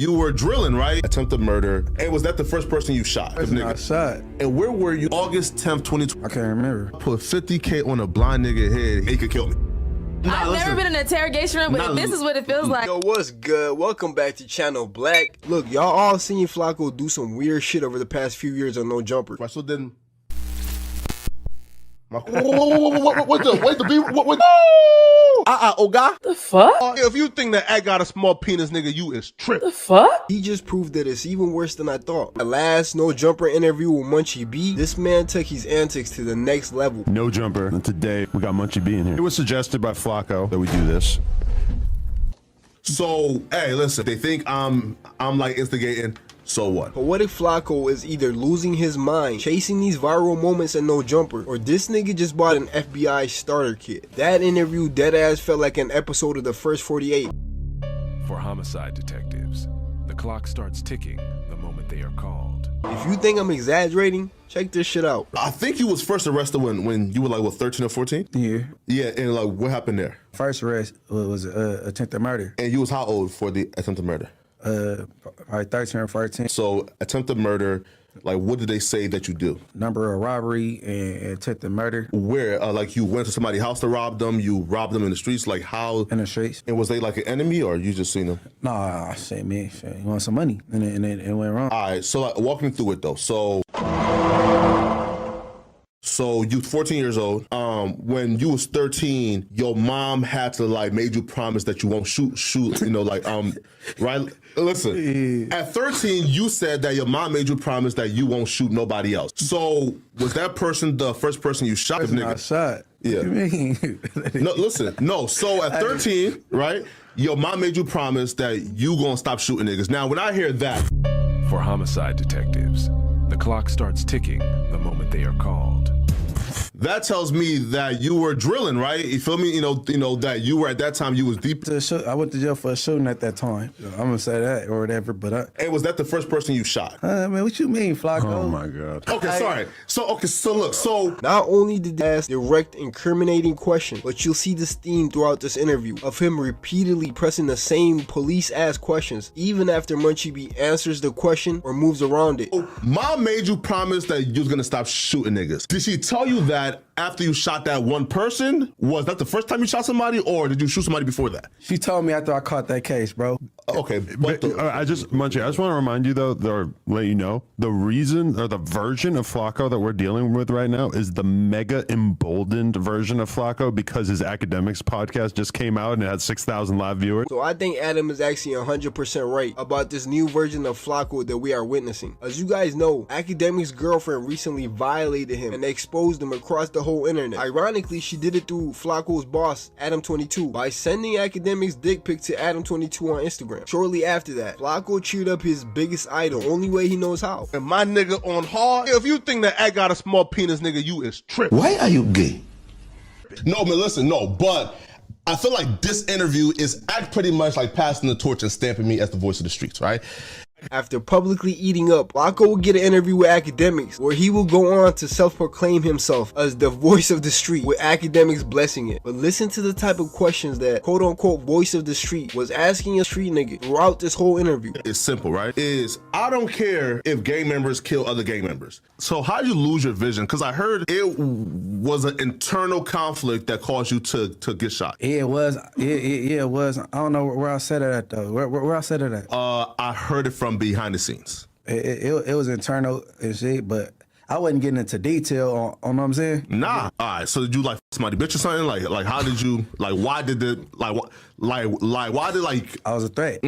You were drilling, right? Attempted murder. And was that the first person you shot? I shot. And where were you August 10th, 2020? I can't remember. Put 50K on a blind nigga head, he could kill me. I've never been in an interrogation room, but this is what it feels like. Yo, what's good? Welcome back to Channel Black. Look, y'all all seen Flakko do some weird shit over the past few years on No Jumper. Right, so then... What the beat? Oh God. The fuck? If you think that I got a small penis, nigga, you is tripping. The fuck? He just proved that it's even worse than I thought. The last No Jumper interview with Munchie B, this man took his antics to the next level. No Jumper, and today we got Munchie B in here. It was suggested by Flakko that we do this. So, hey, listen, they think I'm like instigating. So what? Poetik Flakko is either losing his mind, chasing these viral moments at No Jumper, or this nigga just bought an FBI starter kit. That interview deadass felt like an episode of the first 48. For homicide detectives, the clock starts ticking the moment they are called. If you think I'm exaggerating, check this shit out. I think you was first arrested when you were like, what, 13 or 14? Yeah. Yeah, and like, what happened there? First arrest was attempted murder. And you was how old for the attempted murder? Probably 13 or 14. So attempted murder, like what did they say that you do? Number of robbery and attempted murder. Where, like you went to somebody's house to rob them, you robbed them in the streets, like how? In the streets. And was they like an enemy or you just seen them? Nah, shit, man, shit, you want some money, and it went wrong. All right, so like, walk me through it though. So you 14 years old. When you was 13, your mom had to like made you promise that you won't shoot, you know, like right? Listen, at 13, you said that your mom made you promise that you won't shoot nobody else. So was that person the first person you shot? I shot. Yeah. What you mean? No, listen, no. So at 13, right? Your mom made you promise that you gonna stop shooting niggas. Now, when I hear that, For homicide detectives, the clock starts ticking the moment they are called. that tells me that you were drilling, right? You feel me? You know that you were at that time you was deep. I went to jail for a shooting at that time. I'm gonna say that or whatever. But And was that the first person you shot? man, what you mean, Flakko? Oh my God. Okay, sorry. So look, so Not only did they ask direct incriminating questions, but you'll see this theme throughout this interview of him repeatedly pressing the same police-ass questions, even after Munchie B answers the question or moves around it. mom made you promise that you was gonna stop shooting niggas. Did she tell you that after you shot that one person? Was that the first time you shot somebody, or did you shoot somebody before that? She told me after I caught that case, bro. Okay, but Munchie, I just want to remind you though, or let you know, the reason or the version of Flakko that we're dealing with right now is the mega emboldened version of Flakko because his academics podcast just came out and it had 6,000 live viewers. So I think Adam is actually 100% right about this new version of Flakko that we are witnessing. As you guys know, Academic's girlfriend recently violated him and exposed him across the whole internet. Ironically, she did it through Flakko's boss, Adam22, by sending Academic's dick pic to Adam22 on Instagram. Shortly after that, Flakko cheered up his biggest idol, only way he knows how. and my nigga on hard. If you think that I got a small penis, nigga, you is tripping. Why are you gay? No, man, listen, no, but I feel like this interview is pretty much like passing the torch and stamping me as the voice of the streets, right? After publicly eating up, Flakko will get an interview with Academics, where he will go on to self-proclaim himself as the voice of the street, with Academics blessing it. But listen to the type of questions that quote-unquote voice of the street was asking a street nigga throughout this whole interview. It's simple, right? I don't care if gang members kill other gang members. So how'd you lose your vision? Because I heard it was an internal conflict that caused you to get shot. Yeah, it was. Yeah, it was. I don't know where I said it at though. Where I said it at? I heard it from behind the scenes. It was internal and shit, but I wasn't getting into detail on what I'm saying. Nah. All right. So did you like somebody bitch or something? Like how did you why did it why did I was a threat.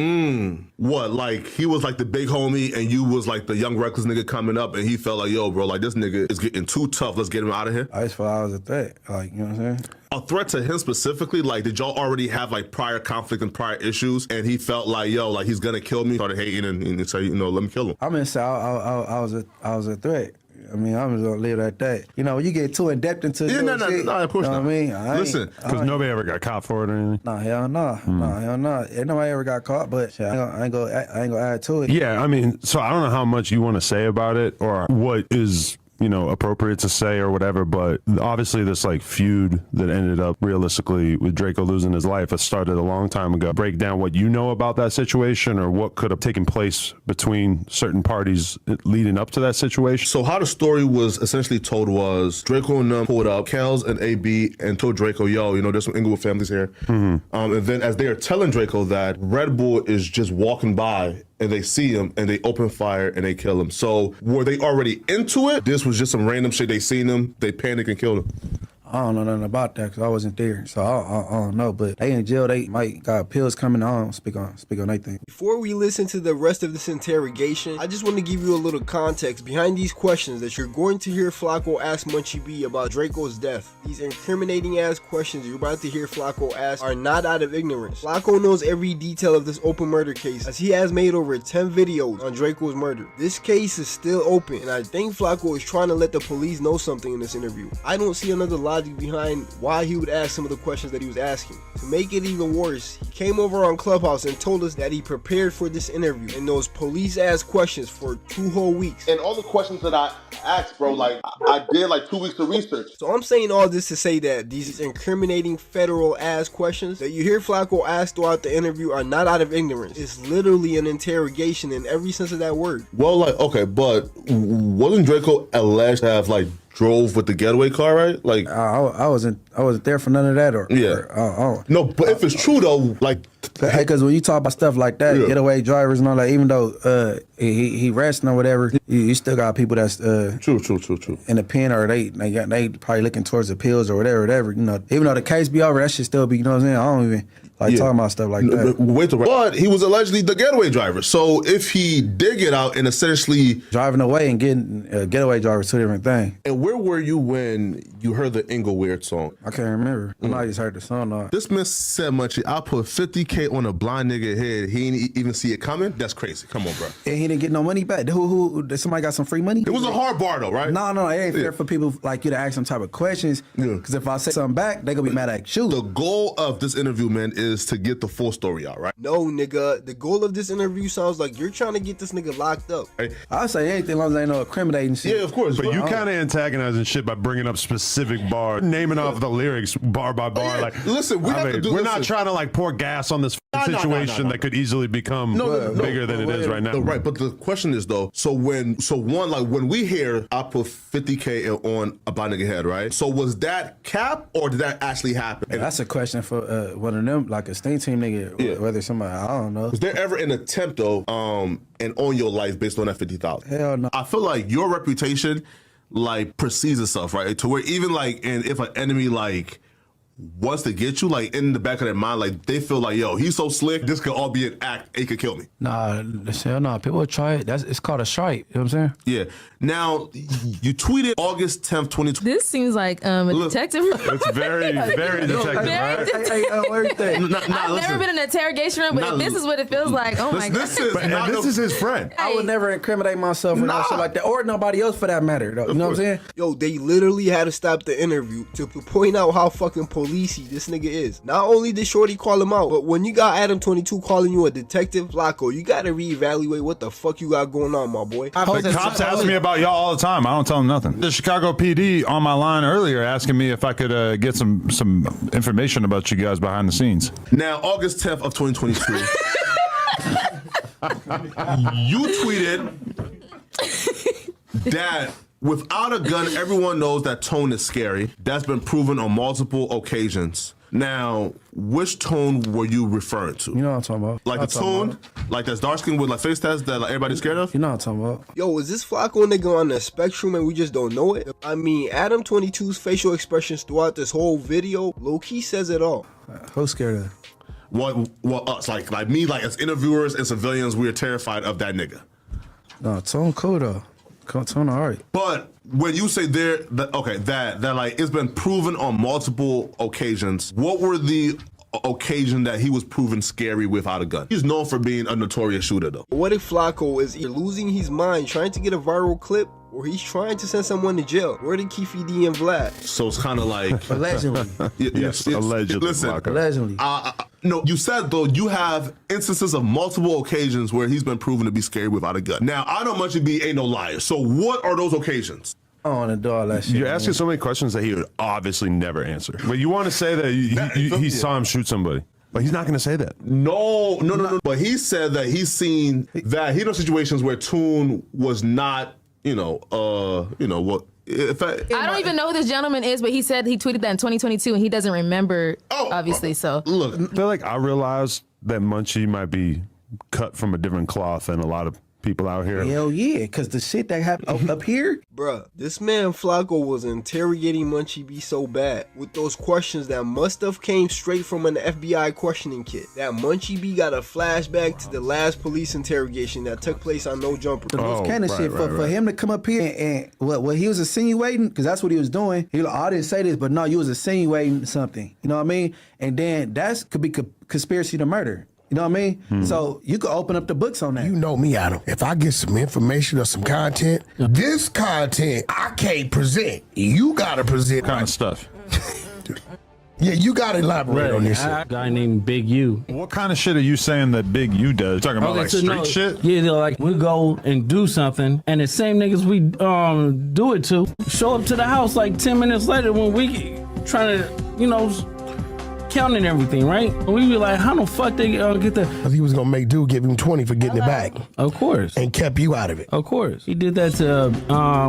what, like he was like the big homie and you was like the young reckless nigga coming up and he felt like, yo, bro, like this nigga is getting too tough. Let's get him out of here. I just felt I was a threat. Like, you know what I'm saying? A threat to him specifically? Like, did y'all already have like prior conflict and prior issues and he felt like, yo, like he's gonna kill me, started hating and say, you know, let me kill him? I'm inside. I was a threat. I mean, I'm just gonna leave it at that. You know, when you get too in depth into Yeah, no, of course not. I mean, Listen, Because nobody ever got caught for it or anything. Nah, hell no. Nah, hell no. Ain't nobody ever got caught, but shit, I ain't gonna add to it. Yeah, I mean, so I don't know how much you want to say about it or what is appropriate to say or whatever, but obviously this like feud that ended up realistically with Draco losing his life has started a long time ago. Break down what you know about that situation or what could have taken place between certain parties leading up to that situation. So how the story was essentially told was Draco and them pulled up, Kels and AB, and told Draco, yo, there's some Inglewood families here. And then as they are telling Draco that, Red Bull is just walking by and they see him and they open fire and they kill him. So were they already into it? This was just some random shit. They seen him, they panicked and killed him. I don't know nothing about that because I wasn't there, so I don't know. But they in jail, they might got pills coming. I don't speak on anything. Before we listen to the rest of this interrogation, I just want to give you a little context behind these questions that you're going to hear Flakko ask Munchie B about Draco's death. These incriminating ass questions you're about to hear Flakko ask are not out of ignorance. Flakko knows every detail of this open murder case as he has made over 10 videos on Draco's murder. This case is still open and I think Flakko is trying to let the police know something in this interview. I don't see another logic behind why he would ask some of the questions that he was asking. To make it even worse, he came over on Clubhouse and told us that he prepared for this interview and those police ass questions for 2 whole weeks. And all the questions that I asked, bro, like I did like 2 weeks of research. So I'm saying all this to say that these incriminating federal ass questions that you hear Flakko ask throughout the interview are not out of ignorance. It's literally an interrogation in every sense of that word. Well, like, okay, but wasn't Draco alleged to have like drove with the getaway car, right? Like I wasn't there for none of that. No, but if it's true though, like, because when you talk about stuff like that, getaway drivers and all that, even though he resting or whatever, you still got people that's true in the pen, or they probably looking towards the pills or whatever. Even though the case be over, that shit still be. You know what I'm saying? I don't even talking about stuff like that. But he was allegedly the getaway driver. So if he did get out and essentially driving away and getting getaway driver, 2 different things. And where were you when you heard the Inglewood song? I can't remember. I just heard the song. This man said, Munchie, I put 50K on a blind nigga head. He didn't even see it coming? That's crazy. Come on, bro. And he didn't get no money back. Who somebody got some free money? It was a hard bar though, right? No, it ain't fair for people like you to ask some type of questions. Because if I say something back, they gonna be mad at you. The goal of this interview, man, is to get the full story out, right? No, nigga. The goal of this interview sounds like you're trying to get this nigga locked up. I'll say anything as long as they ain't no incriminating shit. Yeah, of course. But you kind of antagonizing shit by bringing up specific bars, naming off the lyrics bar by bar. Like, listen, we're not trying to like pour gas on this situation that could easily become bigger than it is right now. Right, but the question is though, when we hear I put 50K on a blind nigga head, right? So was that cap or did that actually happen? Yeah, that's a question for one of them, like a sting team nigga, whether somebody, I don't know. Was there ever an attempt though, and on your life based on that 50,000? Hell no. I feel like your reputation like precedes itself, right? To where even like, and if an enemy like wants to get you, like in the back of their mind, like they feel like, yo, he's so slick, this could all be an act, he could kill me. Hell no, people will try it. It's called a strike, you know what I'm saying? Yeah. Now, you tweeted August 10th, 2020. This seems like a detective. It's very, very detective, right? I've never been in an interrogation room, but this is what it feels like. Oh my God. This is his friend. I would never incriminate myself or no shit like that, or nobody else for that matter, though. You know what I'm saying? Yo, they literally had to stop the interview to point out how fucking policey this nigga is. Not only did Shorty call him out, but when you got Adam 22 calling you a detective, Flakko, you gotta reevaluate what the fuck you got going on, my boy. The cops ask me about y'all all the time. I don't tell them nothing. The Chicago PD on my line earlier asking me if I could get some information about you guys behind the scenes. Now, August 10th of 2022, you tweeted that without a gun, everyone knows that tone is scary. That's been proven on multiple occasions. Now, which tone were you referring to? You know what I'm talking about. Like the tone, like that's dark skin with like face tats that like everybody's scared of? You know what I'm talking about. Yo, is this Flakko nigga on the spectrum and we just don't know it? I mean, Adam 22's facial expressions throughout this whole video, low-key says it all. Who's scared of that? Well, us, like me, like as interviewers and civilians, we're terrified of that nigga. No, tone cool though. Tone all right. But when you say that like it's been proven on multiple occasions, what were the occasion that he was proven scary without a gun? He's known for being a notorious shooter though. What if Flakko is either losing his mind trying to get a viral clip, or he's trying to send someone to jail? Where did Keefe D and Vlad? So it's kind of like allegedly. Yes, allegedly. Listen, allegedly. No, you said though you have instances of multiple occasions where he's been proven to be scary without a gun. Now I know Munchie B ain't no liar. So what are those occasions? I don't want to do all that shit. You're asking so many questions that he would obviously never answer. But you want to say that he saw him shoot somebody. But he's not going to say that. No. But he said that he's seen that he knows situations where Tune was not, what. I don't even know who this gentleman is, but he said he tweeted that in 2022 and he doesn't remember, obviously. So look, I feel like I realized that Munchie might be cut from a different cloth than a lot of people out here. Hell yeah, because the shit that happened up here. Bruh, this man Flakko was interrogating Munchie B so bad with those questions that must have came straight from an FBI questioning kit. That Munchie B got a flashback to the last police interrogation that took place on No Jumper. The most kind of shit for him to come up here and what he was insinuating, because that's what he was doing. He like, I didn't say this, but no, you was insinuating something. You know what I mean? And then that could be conspiracy to murder. You know what I mean? So you could open up the books on that. You know me, Adam. If I get some information or some content, this content I can't present. You gotta present. Kind of stuff. Yeah, you gotta elaborate on this shit. A guy named Big U. What kind of shit are you saying that Big U does? Talking about like street shit? Yeah, they're like, we go and do something, and the same niggas we do it to show up to the house like 10 minutes later when we trying to, counting everything, right? And we be like, how the fuck they get that? Because he was gonna make dude give him 20 for getting it back. Of course. And kept you out of it. Of course. He did that to,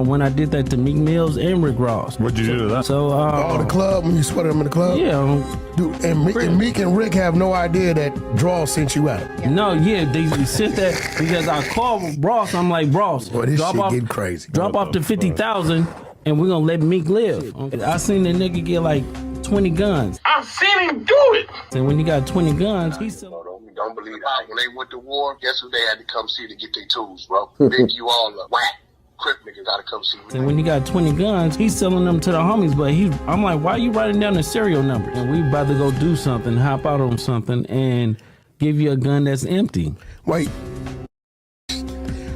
when I did that to Meek Mills and Rick Ross. What'd you do to that? So, the club, when you sweated them in the club? Yeah. Dude, and Meek and Rick have no idea that Draw sent you out. No, yeah, they sent that because I called Ross. I'm like, Ross, boy, this shit getting crazy. Drop off the 50,000 and we're gonna let Meek live. I seen the nigga get like 20 guns. I've seen him do it. And when he got 20 guns, he still... Don't believe that. When they went to war, guess who they had to come see to get their tools, bro? Big you all up. Whack. Crip nigga gotta come see me. And when he got 20 guns, he's selling them to the homies, but I'm like, why are you writing down the serial number? And we about to go do something, hop out on something, and give you a gun that's empty. Wait.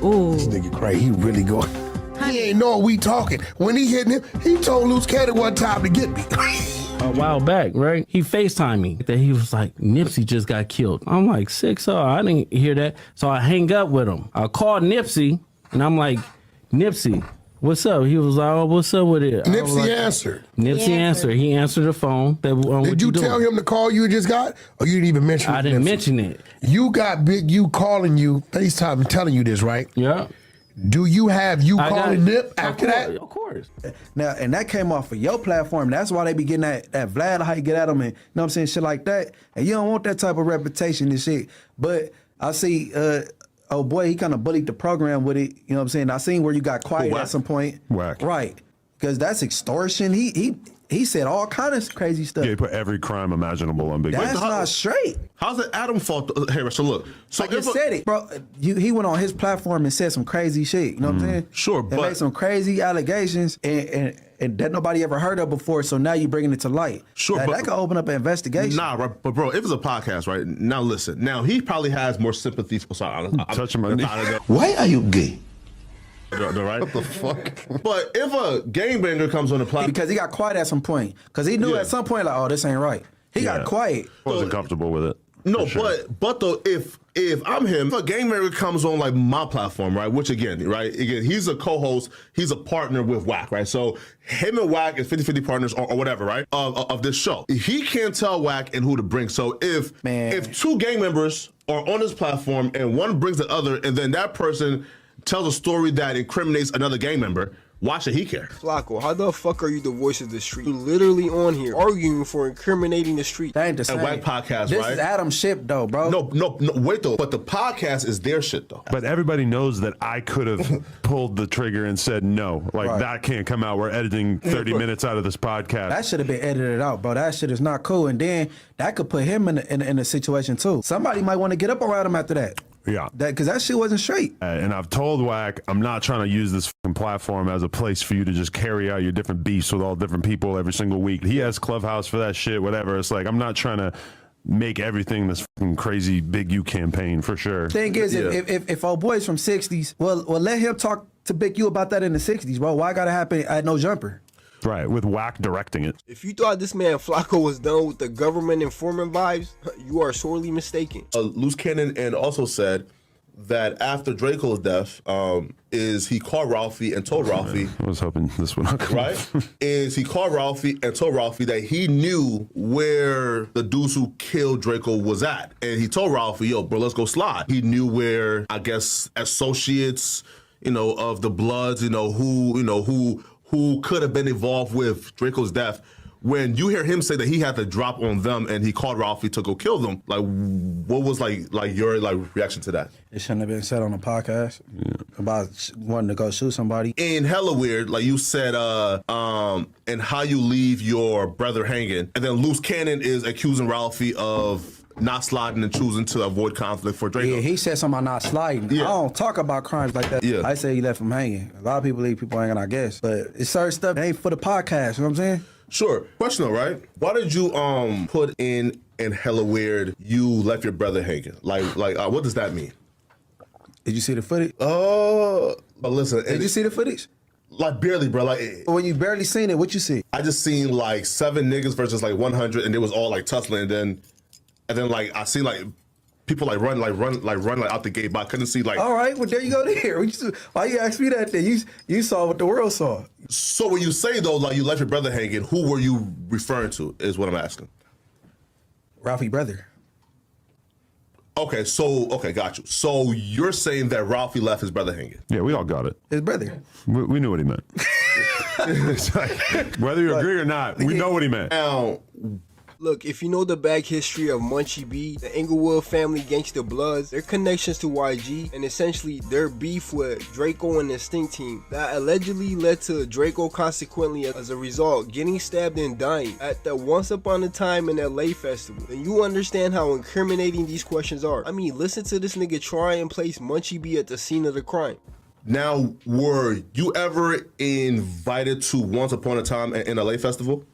ooh, This nigga crazy. He really going. He ain't know we talking. When he hitting him, he told Loose Cannon one time to get me. A while back, right? He FaceTimed me that he was like, Nipsey just got killed. I'm like, sick, so I didn't hear that. So I hang up with him. I called Nipsey and I'm like, Nipsey, what's up? He was like, oh, what's up with it? Nipsey answered. Nipsey answered. He answered the phone. Did you tell him the call you just got? Or you didn't even mention it? I didn't mention it. You got Big U calling you, FaceTime telling you this, right? Yeah. Do you have you calling Nip after that? Of course. Now, and that came off of your platform. That's why they be getting that Vlad, how you get at them, and you know what I'm saying, shit like that. And you don't want that type of reputation and shit. But I see, oh boy, he kind of bullied the program with it. You know what I'm saying? I seen where you got quiet at some point. Whack. Right. Because that's extortion. He said all kind of crazy stuff. Yeah, he put every crime imaginable on Big U. That's not straight. How's it Adam fault? Hey, so look. So I just said it, bro. He went on his platform and said some crazy shit. You know what I'm saying? Sure, and but made some crazy allegations and that nobody ever heard of before. So now you bringing it to light. Sure, that, but that could open up an investigation. Nah, but bro, if it's a podcast, right? Now listen. Now he probably has more sympathy. Sorry, Touch him on Why are you gay? Right? What the fuck? But if a gangbanger comes on the platform, Because he got quiet at some point. Because he knew at some point, like, oh, this ain't right. He got quiet. Wasn't comfortable with it. No, sure. but though, if I'm him, if a gangbanger comes on like my platform, right? Which again, he's a co-host, he's a partner with Wack, right? So him and Wack is 50-50 partners or whatever, right? Of this show. He can't tell Wack and who to bring. So if two gang members are on his platform and one brings the other, and then that person tells a story that incriminates another gang member, why should he care? Flakko, how the fuck are you the voice of the street? You literally on here arguing for incriminating the street. That ain't the same. And Wack podcast, this right? is Adam's shit, though, bro. No, wait though. But the podcast is their shit though. But everybody knows that I could have pulled the trigger and said no. Like that can't come out. We're editing 30 minutes out of this podcast. That should have been edited out, bro. That shit is not cool. And then that could put him in a situation too. Somebody might want to get up around him after that. Yeah. Because that shit wasn't straight. And I've told Wack, I'm not trying to use this fucking platform as a place for you to just carry out your different beefs with all different people every single week. He has Clubhouse for that shit, whatever. It's like, I'm not trying to make everything this fucking crazy Big U campaign for sure. Thing is, if old boy's from 60s, well, let him talk to Big U about that in the 60s, bro. Why gotta happen at No Jumper? Right, with Wack directing it. If you thought this man Flakko was done with the government informant vibes, you are sorely mistaken. Loose Cannon and also said that after Draco's death, is he called Ralfy and told Ralfy. I was hoping this would not come. Right? Is he called Ralfy and told Ralfy that he knew where the dudes who killed Draco was at. And he told Ralfy, yo, bro, let's go slide. He knew where, I guess, associates, of the Bloods, who could have been involved with Draco's death. When you hear him say that he had to drop on them and he called Ralfy to go kill them, like, what was like your reaction to that? It shouldn't have been said on a podcast about wanting to go shoot somebody. And hella weird, like you said, and how you leave your brother hanging, and then Loose Cannon is accusing Ralfy of not sliding and choosing to avoid conflict for Draco. Yeah, he said something about not sliding. Yeah. I don't talk about crimes like that. Yeah. I say he left him hanging. A lot of people leave people hanging, I guess. But it's certain stuff that ain't for the podcast, you know what I'm saying? Sure. Question though, right? Why did you put in hella weird you left your brother hanging? Like what does that mean? Did you see the footage? Listen. Did you see the footage? Like barely, bro. Like When you barely seen it, what you see? I just seen like 7 niggas versus like 100, and it was all like tussling. And then like I seen like people like run out the gate, but I couldn't see like. All right, well there you go there. Why you ask me that then? You saw what the world saw. So when you say though, like you left your brother hanging, who were you referring to? Is what I'm asking. Ralfy brother. Okay, got you. So you're saying that Ralfy left his brother hanging? Yeah, we all got it. His brother. We knew what he meant. It's like, whether you agree or not, we know what he meant. Now, Look, if you know the back history of Munchie B, the Inglewood Family Gangster Bloods, their connections to YG, and essentially their beef with Draco and the Stink Team, that allegedly led to Draco consequently as a result getting stabbed and dying at the Once Upon a Time in LA festival, then you understand how incriminating these questions are. I mean, listen to this nigga try and place Munchie B at the scene of the crime. Now, were you ever invited to Once Upon a Time in LA festival?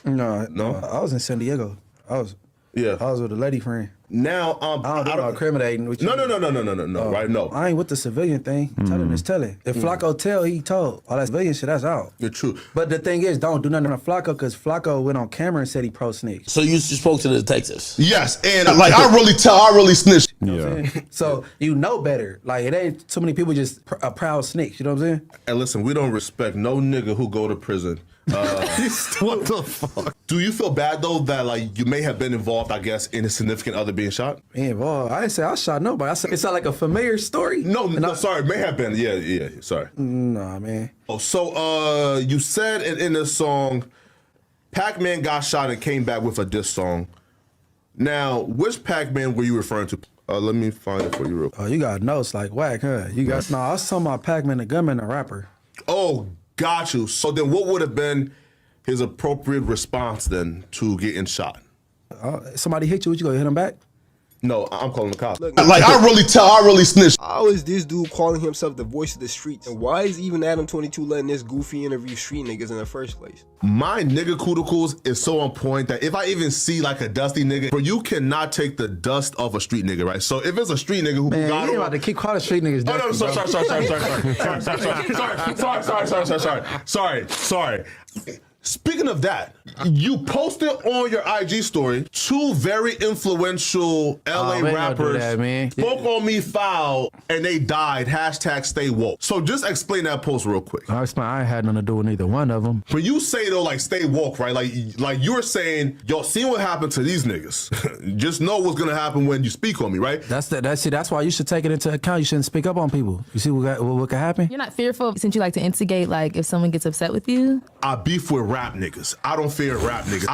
No, No? I was in San Diego. I was Yeah. with a lady friend. Now, I don't incriminating. With you. No, right? No. I ain't with the civilian thing. Telling is telling. If Flakko tell, he told. All that civilian shit, that's out. You're true. But the thing is, don't do nothing on Flakko because Flakko went on camera and said he pro-snitch. So you spoke to the detectives? Yes, and like I really snitched. Yeah. So you know better. Like it ain't too many people just a proud snitch. You know what I'm saying? And listen, we don't respect no nigga who go to prison. What the fuck? Do you feel bad though that like you may have been involved, I guess, in a significant other being shot? Man, boy, I didn't say I shot nobody. I said it sounded like a familiar story. No, sorry, may have been. Yeah, sorry. Nah, man. Oh, so you said in this song, Pac-Man got shot and came back with a diss song. Now, which Pac-Man were you referring to? Let me find it for you real quick. Oh, you got notes like whack, huh? You got I was talking about Pac-Man the Gunman, the rapper. Oh, got you. So then what would have been his appropriate response then to getting shot? Somebody hit you, what you go hit him back? No, I'm calling the cops. Look, like I really snitched. How is this dude calling himself the voice of the streets? And why is even Adam 22 letting this goofy interview street niggas in the first place? My nigga cuticles is so on point that if I even see like a dusty nigga, bro, you cannot take the dust off a street nigga, right? So if it's a street nigga who Man, got you ain't about to keep calling street niggas dusty, sorry. Speaking of that, you posted on your IG story 2 very influential LA rappers that, man. spoke on me foul and they died. #stay woke. So just explain that post real quick. I ain't had nothing to do with neither one of them. When you say though, like stay woke, right? Like you're saying, yo, see what happened to these niggas. Just know what's gonna happen when you speak on me, right? That's why you should take it into account. You shouldn't speak up on people. You see what could happen? You're not fearful since you like to instigate, like if someone gets upset with you? I beef with rap niggas. I don't fear rap niggas.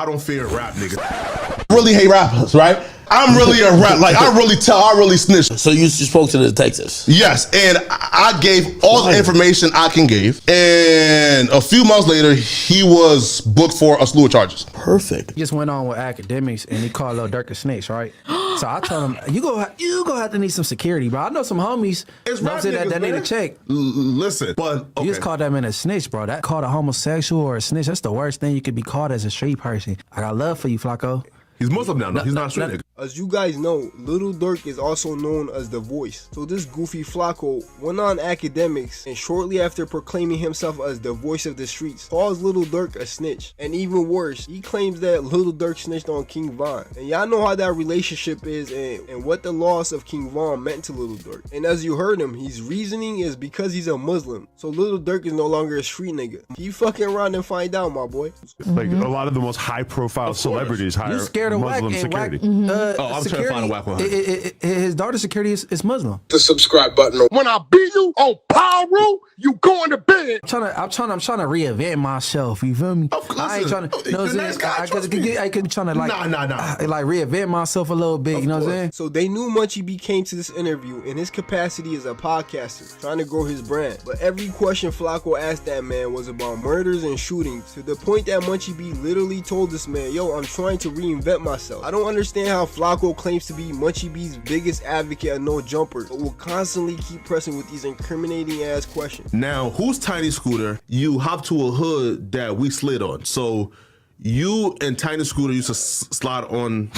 I really hate rappers, right? I'm really a rap, like I really snitch. So you spoke to the detectives? Yes, and I gave all the information I can give, and a few months later, he was booked for a slew of charges. Perfect. He just went on with academics, and he called Lil Durk a snitch, right? So I told him, you go have to need some security, bro. I know some homies that need a check. Listen, but okay. You just called that man a snitch, bro. That called a homosexual or a snitch. That's the worst thing you could be called as a street person. I got love for you, Flakko. He's Muslim now. No, he's not a street nigga. As you guys know, Lil Durk is also known as The Voice. So this goofy Flakko went on academics and shortly after proclaiming himself as the voice of the streets, calls Lil Durk a snitch. And even worse, he claims that Lil Durk snitched on King Von. And y'all know how that relationship is and what the loss of King Von meant to Lil Durk. And as you heard him, his reasoning is because he's a Muslim. So Lil Durk is no longer a street nigga. He fucking around and find out, my boy. Like a lot of the most high profile celebrities hire You scared of Muslim whack and security. whack, I'm trying to find a whack one. His daughter's security is Muslim. The subscribe button. When I beat you on Power Rule, you going to bed. I'm trying to reinvent myself. You feel me? I ain't trying to. You know what I'm saying? I could trying to like like reinvent myself a little bit. You know what I'm saying? So they knew Munchie B came to this interview in his capacity as a podcaster, trying to grow his brand. But every question Flakko asked that man was about murders and shootings, to the point that Munchie B literally told this man, yo, I'm trying to reinvent myself. I don't understand how Flakko claims to be Munchie B's biggest advocate of no jumpers, but will constantly keep pressing with these incriminating ass questions. Now, who's Tiny Scooter? You hop to a hood that we slid on. So you and Tiny Scooter used to slide on.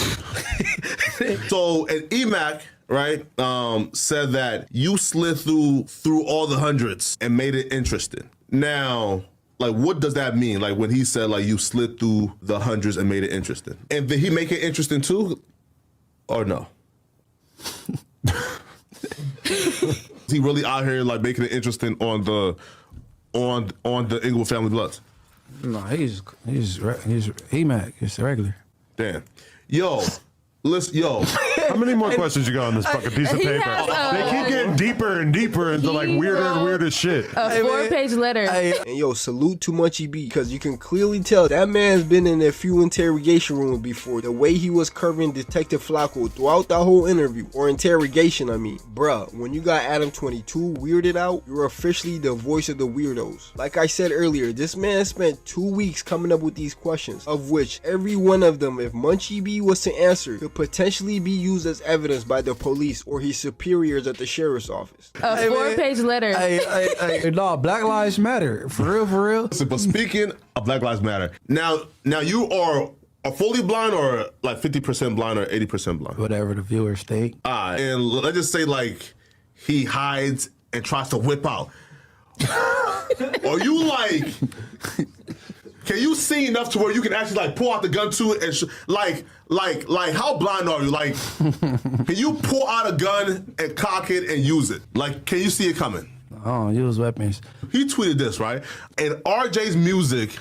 So, and EMAC, right, said that you slid through all the hundreds and made it interesting. Now, like, what does that mean? Like, when he said, like, you slid through the hundreds and made it interesting. And did he make it interesting too? Or no? Is he really out here, like, making it interesting on the Inglewood Family Bloods? No, he's EMAC. It's regular. Damn. Yo. Listen, how many more questions you got on this fucking piece of paper? They keep getting deeper and deeper into like weirder and weirder shit. A 4-page letter. And yo, salute to Munchie B, because you can clearly tell that man's been in a few interrogation rooms before. The way he was covering Detective Flakko throughout the whole interview, or interrogation, I mean. Bruh, when you got Adam 22 weirded out, you're officially the voice of the weirdos. Like I said earlier, this man spent 2 weeks coming up with these questions, of which every one of them, if Munchie B was to answer, could potentially be used as evidence by the police or his superiors at the sheriff's office. A 4-page letter. No, Black Lives Matter. For real. Listen, but speaking of Black Lives Matter, now you are fully blind or like 50% blind or 80% blind? Whatever the viewers think. And let's just say like he hides and tries to whip out. Are you like... Can you see enough to where you can actually like pull out the gun to it and like how blind are you? Like, can you pull out a gun and cock it and use it? Like, can you see it coming? I don't use weapons. He tweeted this, right? And RJ's music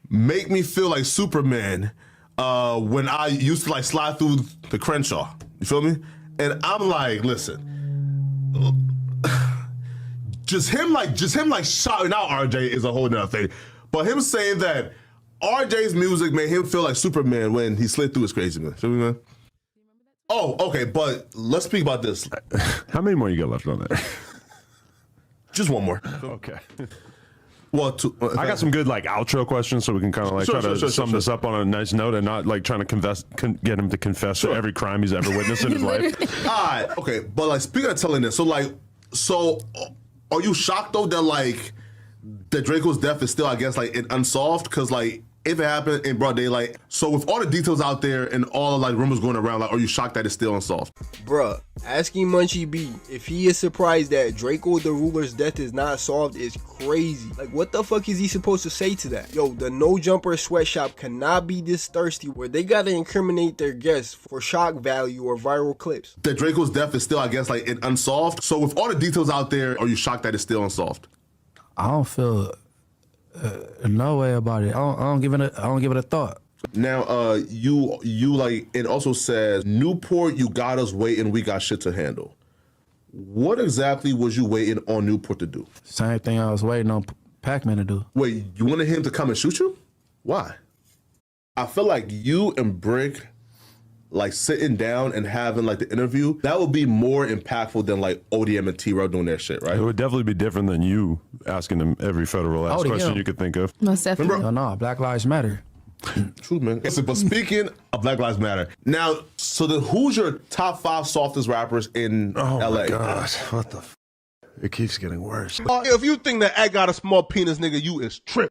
make me feel like Superman when I used to like slide through the Crenshaw. You feel me? And I'm like, listen, just him shouting out RJ is a whole nother thing. But him saying that RJ's music made him feel like Superman when he slid through his crazy man. Feel me, man? Oh, okay, but let's speak about this. How many more you got left on that? Just one more. Okay. Well, I got some good like outro questions so we can kind of like try to sum this up on a nice note and not like trying to get him to confess to every crime he's ever witnessed in his life. All right, okay, but like speaking of telling this, so are you shocked though that like that Draco's death is still, I guess, like unsolved? Because like if it happened in broad daylight, so with all the details out there and all the like rumors going around, like are you shocked that it's still unsolved? Bruh, asking Munchie B if he is surprised that Drakeo the Ruler's death is not solved is crazy. Like, what the fuck is he supposed to say to that? Yo, the No Jumper sweatshop cannot be this thirsty where they gotta incriminate their guests for shock value or viral clips. That Draco's death is still, I guess, like unsolved. So with all the details out there, are you shocked that it's still unsolved? I don't feel no way about it. I don't give it a thought. Now, you like, it also says, Newport, you got us waiting, we got shit to handle. What exactly was you waiting on Newport to do? Same thing I was waiting on Pac-Man to do. Wait, you wanted him to come and shoot you? Why? I feel like you and Brick, like sitting down and having like the interview, that would be more impactful than like ODM and T-Rail doing their shit, right? It would definitely be different than you asking him every federal ass question you could think of. Most definitely. No, Black Lives Matter. True, man. But speaking of Black Lives Matter, now, so then who's your top 5 softest rappers in LA? Oh my God, what the It keeps getting worse. If you think that I got a small penis, nigga, you is tripping.